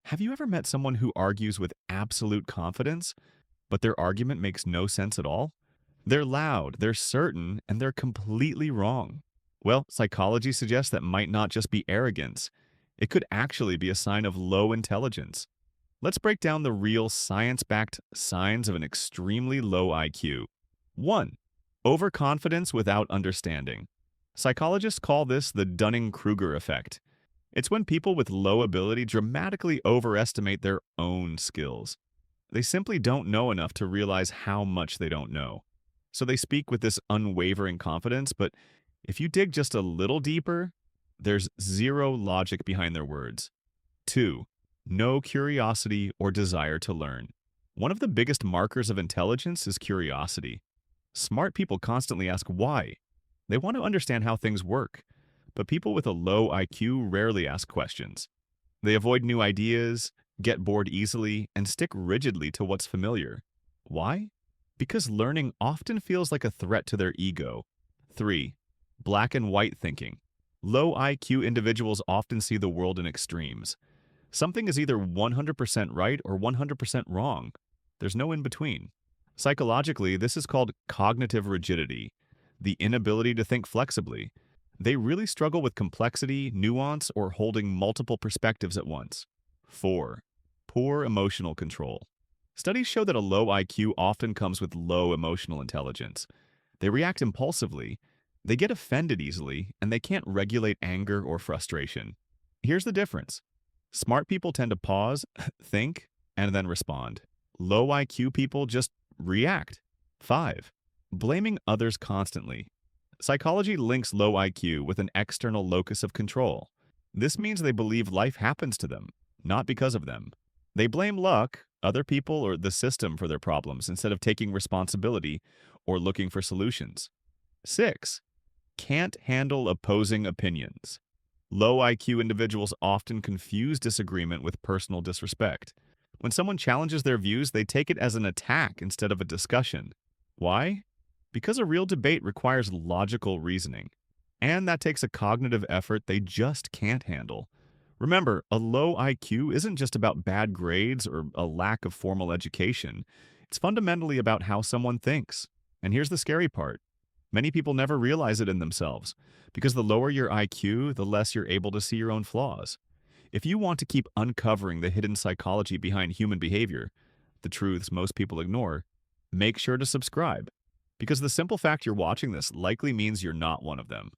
Have you ever met someone who argues with absolute confidence, but their argument makes no sense at all? They're loud, they're certain, and they're completely wrong. Well, psychology suggests that might not just be arrogance. It could actually be a sign of low intelligence. Let's break down the real science-backed signs of an extremely low IQ. 1. Overconfidence without understanding. Psychologists call this the Dunning-Kruger effect. It's when people with low ability dramatically overestimate their own skills. They simply don't know enough to realize how much they don't know. So they speak with this unwavering confidence, but if you dig just a little deeper, there's zero logic behind their words. 2. No curiosity or desire to learn. One of the biggest markers of intelligence is curiosity. Smart people constantly ask why. They want to understand how things work, but people with a low IQ rarely ask questions. They avoid new ideas, get bored easily, and stick rigidly to what's familiar. Why? Because learning often feels like a threat to their ego. 3. Black and white thinking. Low IQ individuals often see the world in extremes. Something is either 100% right or 100% wrong. There's no in between. Psychologically, this is called cognitive rigidity, the inability to think flexibly. They really struggle with complexity, nuance, or holding multiple perspectives at once. 4. Poor emotional control. Studies show that a low IQ often comes with low emotional intelligence. They react impulsively, they get offended easily, and they can't regulate anger or frustration. Here's the difference. Smart people tend to pause, think, and then respond. Low IQ people just react. 5. Blaming others constantly. Psychology links low IQ with an external locus of control. This means they believe life happens to them, not because of them. They blame luck, other people, or the system for their problems instead of taking responsibility or looking for solutions. 6. Can't handle opposing opinions. Low IQ individuals often confuse disagreement with personal disrespect. When someone challenges their views, they take it as an attack instead of a discussion. Why? Because a real debate requires logical reasoning, and that takes a cognitive effort they just can't handle. Remember, a low IQ isn't just about bad grades or a lack of formal education. It's fundamentally about how someone thinks. And here's the scary part. Many people never realize it in themselves, because the lower your IQ, the less you're able to see your own flaws. If you want to keep uncovering the hidden psychology behind human behavior, the truths most people ignore, make sure to subscribe, because the simple fact you're watching this likely means you're not one of them.